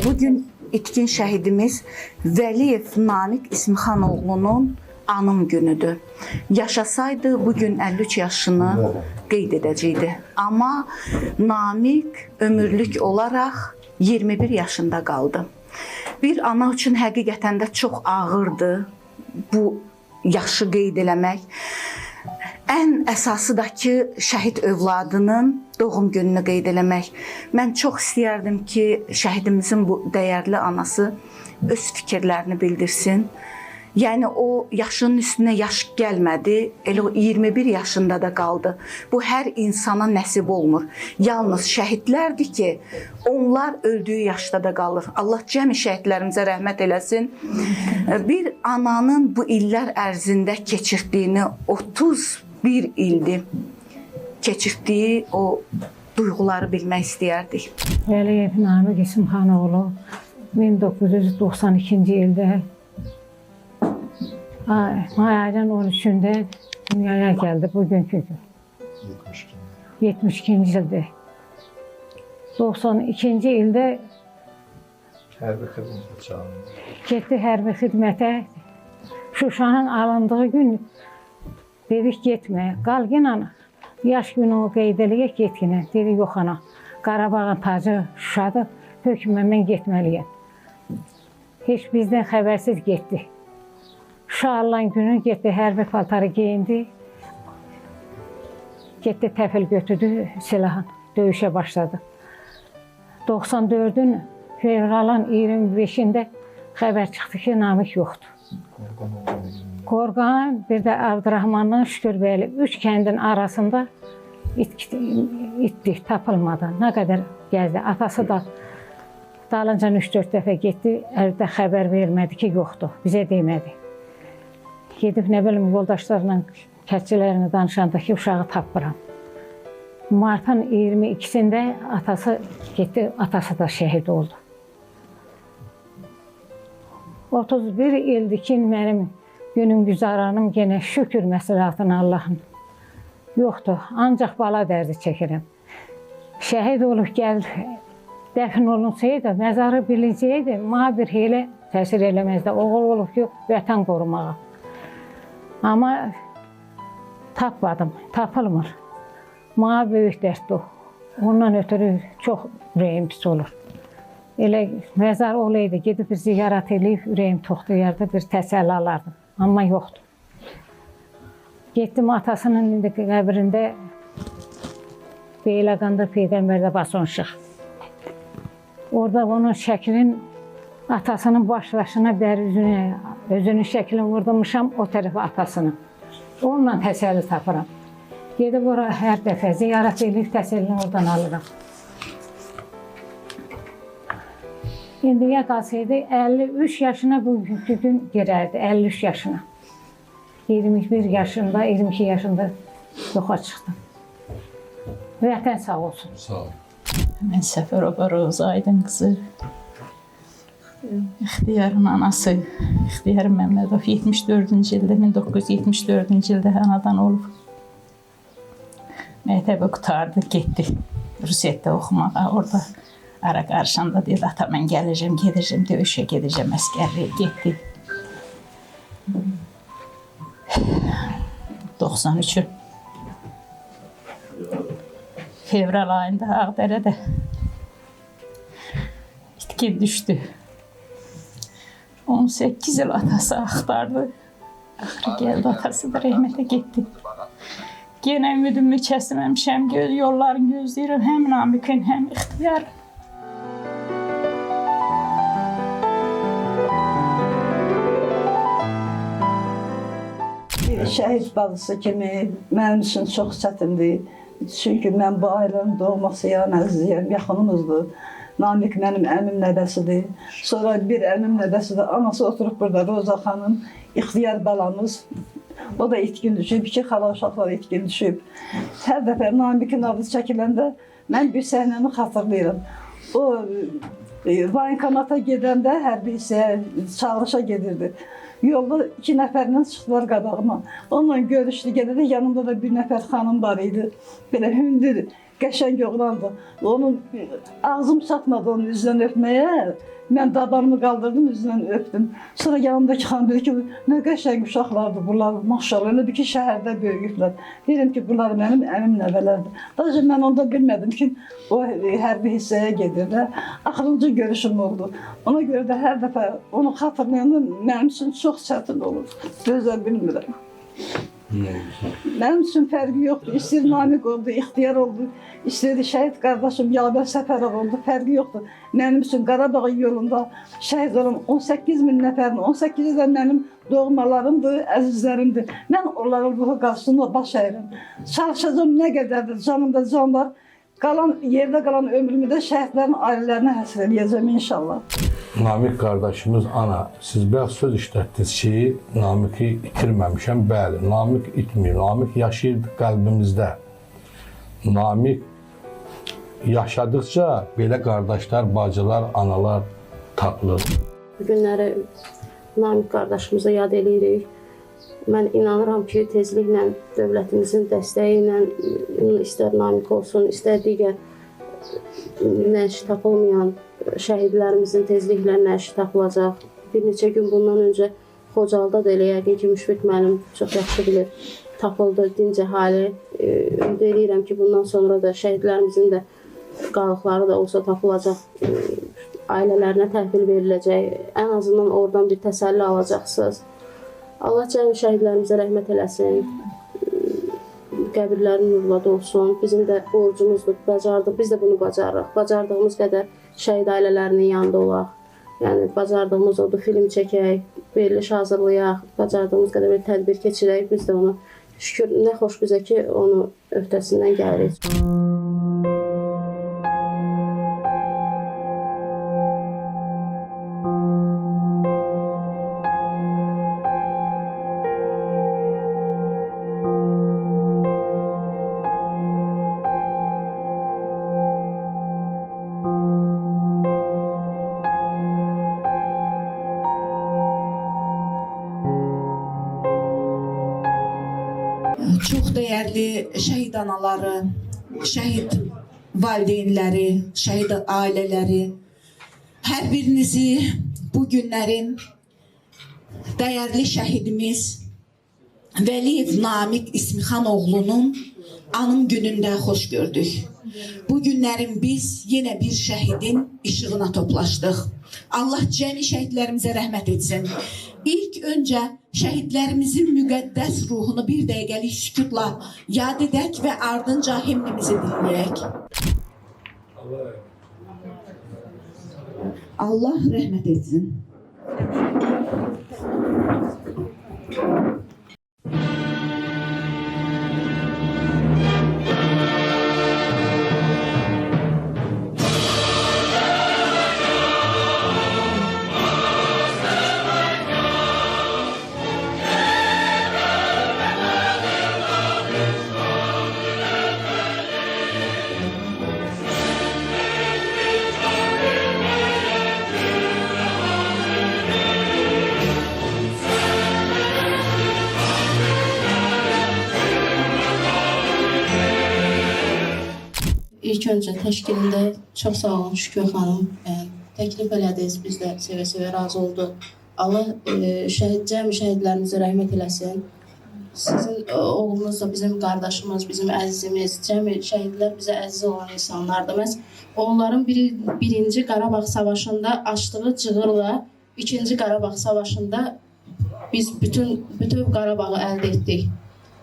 Bugün itkin şəhidimiz Vəliyev Namiq İsmixanoğlunun anım günüdür. Yaşasaydı bugün 53 yaşını qeyd edəcəkdi. Amma Namiq ömürlük olaraq 21 yaşında qaldı. Bir ana üçün həqiqətən də çox ağırdır bu yaşı qeyd eləmək. Ən əsası da ki, şəhid övladının doğum gününü qeyd eləmək. Mən çox istəyərdim ki, şəhidimizin bu dəyərli anası öz fikirlərini bildirsin. Yəni o yaşının üstünə yaş gəlmədi, elə o 21 yaşında da qaldı. Bu hər insana nəsib olmur. Yalnız şəhidlərdir ki, onlar öldüyü yaşda da qalır. Allah cəmi şəhidlərimizə rəhmət eləsin. Bir ananın bu illər ərzində keçirdiyini 31 ildir. Keçirdiyi o duyğuları bilmək istəyərdik. Vəliyev Namiq İsmixanoğlu 1992-ci ildə may ayının 13-də dünyaya gəldi bugünkü gün. 72-ci ildir. 92-ci ildə hərbi xidmətə çağırıldı. getdi hərbi xidmətə. Şuşanın alındığı gün dedik getmə. Qal yenə yaş günü qeyd eləyək get yenə. Dedi yox ana. Qarabağın tacı Şuşadır. Hökmən mən getməliyəm. Heç bizdən xəbərsiz getdi. Şuşalan günü getdi hərbi paltarı geyindi. Getdi təfil götürdü silahın. Döyüşə başladı. 94-ün fevralın 25-də xəbər çıxdı ki, Namiq yoxdur. Qorqan, bir də Abdurrahmanla Şükürbəyli 3 kəndin arasında itdi, tapılmadı. Nə qədər gəzdi. Atası da dalınca 3-4 dəfə getdi, əldə xəbər vermədi ki, yoxdur. Bizə demədi. Gedib, nə bilim, yoldaşlarla, kətçilərini danışanda ki, uşağı tapıram. Martın 22-sində atası getdi, atası da şəhid oldu. 31 ildir ki, mənim günüm güzaranım yenə şükür məsəlatına Allahın. Yoxdur, ancaq bala dərdi çəkirəm. Şəhid olub gəl, dəfn olunsaydı, məzarı bilincəydi, mənə bir elə təsir eləməzdi. Oğul olub ki, vətən qorumağa. Amma tapmadım, tapılmır. Mənə böyük dərddir o. Ondan ötürü çox ürəyim pis olur. Elə məzar olaydı, gedib bir ziyarat eləyib, ürəyim toxtayardı, bir təsəlli alardım. Amma yoxdur. Getdim atasının indi qəbrində Beyləqanda Peyğəmbərdə basonşıq. Orada onun şəklin atasının başlaşına bəri özünün şəklini vurdurmuşam o tərəfə atasını. Onunla təsəlli tapıram. Gedib ora hər dəfə ziyaret edib təsəllini oradan alıram. İndiyə qalsaydı 53 yaşına bugünkü gün girərdi, 53 yaşına. 21 yaşında, 22 yaşında yoxa çıxdım. Vətən sağ olsun. Sağ ol. Mən Səfərova Roza Aydın qızı, İxtiyarın anası, İxtiyar Məmmədov 74-cü ildə, 1974-cü ildə anadan olub. Məktəbi qutardı, getdi Rusiyyətdə oxumağa. Orada ara qarşında dedi, ata mən gələcəm, gedəcəm, döyüşə gedəcəm, əskərliyə getdi. 93-ün fevral ayında Ağdərədə itkin düşdü. 18 il atası axtardı. Axırı gəldi, atası da rəhmətə getdi. Yenə ümidimi kəsməmişəm, yollarını gözləyirəm, həm Namiqin, həm İxtiyarın. Bir şəhid bacısı kimi mənim üçün çox çətindir. Çünki mən bu ailənin doğması yəni əzizliyəm, yaxınımızdır. Namiq mənim əmim nəvəsidir. Sonra bir əmim nəvəsidir. Anası oturub burada, Roza xanım, İxtiyar balamız. O da itkin düşüb, 2 xala uşaqlar itkin düşüb. Hər dəfə Namiqin adı çəkiləndə mən bir səhnəni xatırlayıram. O voyinkomata gedəndə hərbi hissəyə çağırışa gedirdi. Yolda 2 nəfərlə çıxdılar qabağıma. Onunla görüşdü, gedəndə yanımda da bir nəfər xanım var idi. Belə hündür, qəşəng oğlandı. Onun ağzım çatmadı onun üzündən öpməyə. Mən dabanımı qaldırdım, üzündən öpdüm. Sonra yanımdakı xanım dedi ki, nə qəşəng uşaqlardır bunlar, maşallah. Elə bir ki, şəhərdə böyüyüblər. Deyirəm ki, bunlar mənim əmim nəvələrdir. Sadəcə mən onda bilmədim ki, o hərbi hissəyə gedir. Axırıncı görüşüm oldu. Ona görə də hər dəfə onu xatırlayanda mənim üçün çox çətin olur. Dözə bilmirəm. Mənim üçün fərqi yoxdur. İstəyir Namiq oldu, İxtiyar oldu, istəyir şəhid qardaşım Yavər Səfərov oldu, fərqi yoxdur. Mənim üçün Qarabağ yolunda şəhid olan 18 min nəfərin, 18-i də mənim doğmalarımdır, əzizlərimdir. Mən onların ruhu qarşısında baş əyirəm. Çalışacağım nə qədərdir, canımda can var. Yerdə qalan ömrümü də şəhidlərin ailələrinə həsr eləyəcəm inşallah. Namiq qardaşımız, ana, siz biraz söz işlətdiniz ki, Namiqi itirməmişəm. Bəli, Namiq itmir, Namiq yaşayır qəlbimizdə. Namiq yaşadıqca belə qardaşlar, bacılar, analar tapılır. Bu günləri Namiq qardaşımıza yad eləyirik. Mən inanıram ki, tezliklə dövlətimizin dəstəyi ilə istər Namiq olsun, istər digər nəşi tapılmayan şəhidlərimizin tezliklə nəşi tapılacaq. Bir neçə gün bundan öncə Xocalda da elə yəqin ki, Müşfiq müəllim çox yaxşı bilir, tapıldı dinc əhali. Ümid edirəm ki, bundan sonra da şəhidlərimizin də qalıqları da olsa tapılacaq, ailələrinə təhvil veriləcək. Ən azından oradan bir təsəlli alacaqsınız. Allah cəmi şəhidlərimizə rəhmət eləsin, qəbirlərin nurladı olsun. Bizim də borcumuzdur, bacardıq, biz də bunu bacarırıq. Bacardığımız qədər şəhid ailələrinin yanında olaq. Yəni, bacardığımız odur, film çəkək, veriliş hazırlayaq, bacardığımız qədər bir tədbir keçirək. Biz də onu şükür, nə xoş bizə ki, onu öhdəsindən gəlirik. Çox dəyərli şəhid anaları, şəhid valideynləri, şəhid ailələri, hər birinizi bu günlərin dəyərli şəhidimiz Vəliyev Namiq İsmixanoğlunun anım günündə xoş gördük. Bu günlərin biz yenə bir şəhidin işığına toplaşdıq. Allah cəmi şəhidlərimizə rəhmət etsin. İlk öncə şəhidlərimizin müqəddəs ruhunu bir dəqiqəlik sükutla yad edək və ardınca himnimizi dinləyək. Allah rəhmət etsin. İlk öncə təşkilində çox sağ olun Şükür xanım. Təklif elədiniz, biz də sevə-sevə razı olduq. Allah cəmi şəhidlərimizə rəhmət eləsin. Sizin oğlunuz da bizim qardaşımız, bizim əzizimiz, cəmi şəhidlər bizə əziz olan insanlardır. Məhz onların birinci Qarabağ Savaşında açdığı cığırla ikinci Qarabağ Savaşında biz bütün Qarabağı əldə etdik.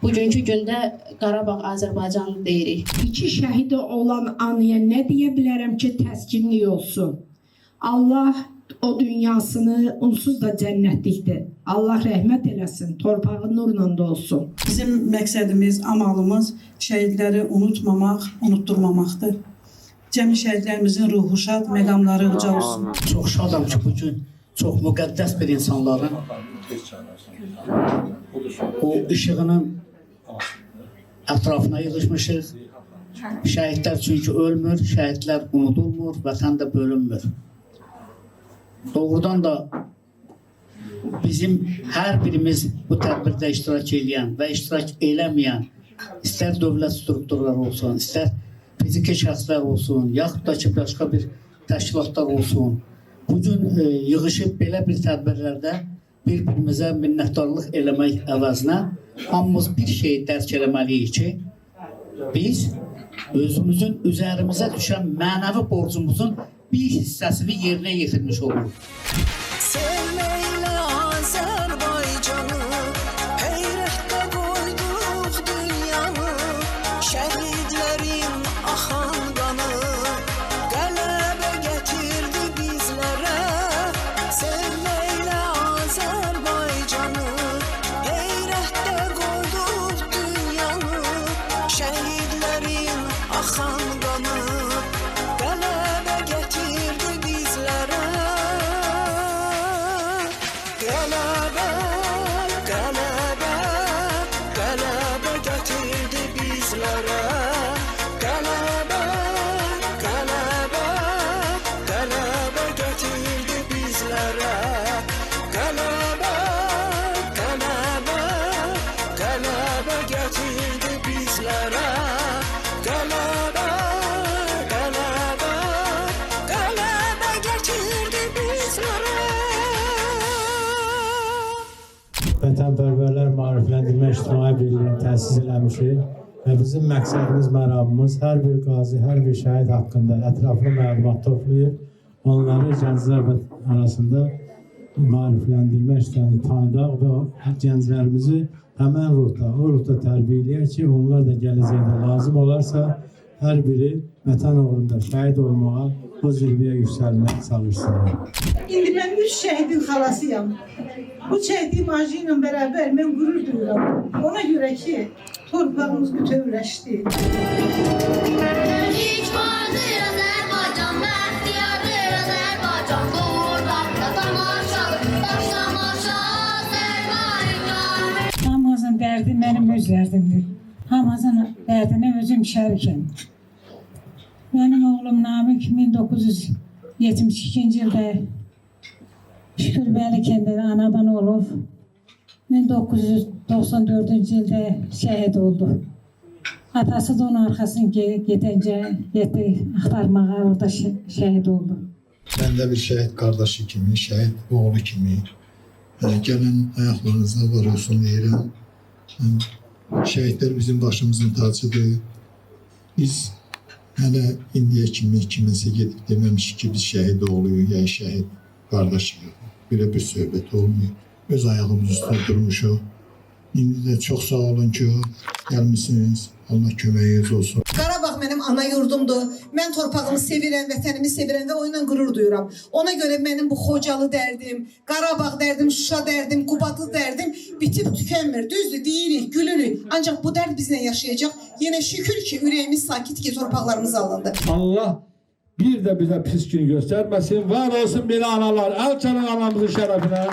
Bugünkü gündə Qarabağ Azərbaycanlı deyirik. İki şəhidi olan anıya nə deyə bilərəm ki, təskinlik olsun. Allah o dünyasını onsuz da cənnətlikdir. Allah rəhmət eləsin, torpağı nurla da olsun. Bizim məqsədimiz, amalımız şəhidləri unutmamaq, unutturmamaqdır. Cəmi şəhidlərimizin ruhu şad, məqamları uca olsun. Çox şadam ki, bugün çox müqəddəs bir insanların o işığının ətrafına yığışmışıq. Şəhidlər çünki ölmür, şəhidlər unudulmur, vətən də bölünmür. Doğrudan da bizim hər birimiz bu tədbirdə iştirak edən və iştirak eləməyən, istər dövlət strukturları olsun, istər fiziki şəxslər olsun, yaxud da ki, başqa bir təşkilatlar olsun, bugün yığışıb belə bir tədbirlərdə bir-birimizə minnətdarlıq eləmək əvəzinə hamımız bir şeyi dərk eləməliyik ki, biz özümüzün üzərimizə düşən mənəvi borcumuzun bir hissəsini yerinə yetirmiş oluruq. Sevmeyle Azerbaycan'ı heyrette koyduk dünyanı, şehitlerin akan kanı galebe getirdi bizlere. Sevmeyle Azerbaycan'ı heyrette koyduk dünyanı, şehitlerin akan kanı galebe getirdi bizlere. Galebe, galebe, galebe getirdi bizlere. Galebe, galebe, galebe getirdi bizlere. Galebe, galebe, galebe getirdi bizlere. Galebe, galebe, galebe getirdi bizlere. Vətənpərvərlər Maarifləndirmə İctimai Birliyini təsis eləmişik və bizim məqsədimiz, məramımız hər bir qazi, hər bir şəhid haqqında ətraflı məlumat toplayıb, onları gənclər arasında maarifləndirmə işlərini tanıdaq və gənclərimizi həmən ruhda, o ruhda tərbiyə eləyək ki, onlar da gələcəkdə lazım olarsa, hər biri vətən uğrunda şəhid olmağa, o zirvəyə yüksəlməyə çalışsınlar. İndi mən 3 şəhidin xalasıyam. Bu şəhidin acı ilə bərabər mən qürur duyuram. Ona görə ki, torpağımız bütövləşdi. İlk vardır Azərbaycan, məxdiyardır Azərbaycan, doğurdan da tamaşalı, baş tamaşa Azərbaycan. Hamımızın dərdi mənim öz dərdimdir. Hamımızın dərdinə özüm şərikəm. Mənim oğlum Namik 1972-ci ildə Şükürbəli kəndində anadan olub. 1994-cü ildə şəhid oldu. Atası da onun arxasını getdi axtarmağa, orada şəhid oldu. Mən də bir şəhid qardaşı kimi, şəhid oğlu kimi gələn ayaqlarınızda var olsun deyirəm. Şəhidlər bizim başımızın tacıdır. Biz hələ indiyə kimi kiminsə gedib deməmişik ki, biz şəhid oğluyuq, ya şəhid qardaşıyıq. Belə bir söhbət olmuyor. Öz ayağımız üstə durmuşuq. İndi də çox sağ olun ki, gəlmişsiniz. Allah köməyiniz olsun. Qarabağ mənim ana yurdumdur. Mən torpağımı sevirəm, vətənimi sevirəm və onunla qürur duyuram. Ona görə mənim bu Xocalı dərdim, Qarabağ dərdim, Şuşa dərdim, Qubadlı dərdim bitib tükənmir. Düzdür, deyirik, gülürük. Ancaq bu dərd bizlə yaşayacaq. Yenə şükür ki, ürəyimiz sakit ki, torpaqlarımız alındı. Allah bir də bizə pis gün göstərməsin. Var olsun belə analar. Əl çalın anamızın şərəfinə.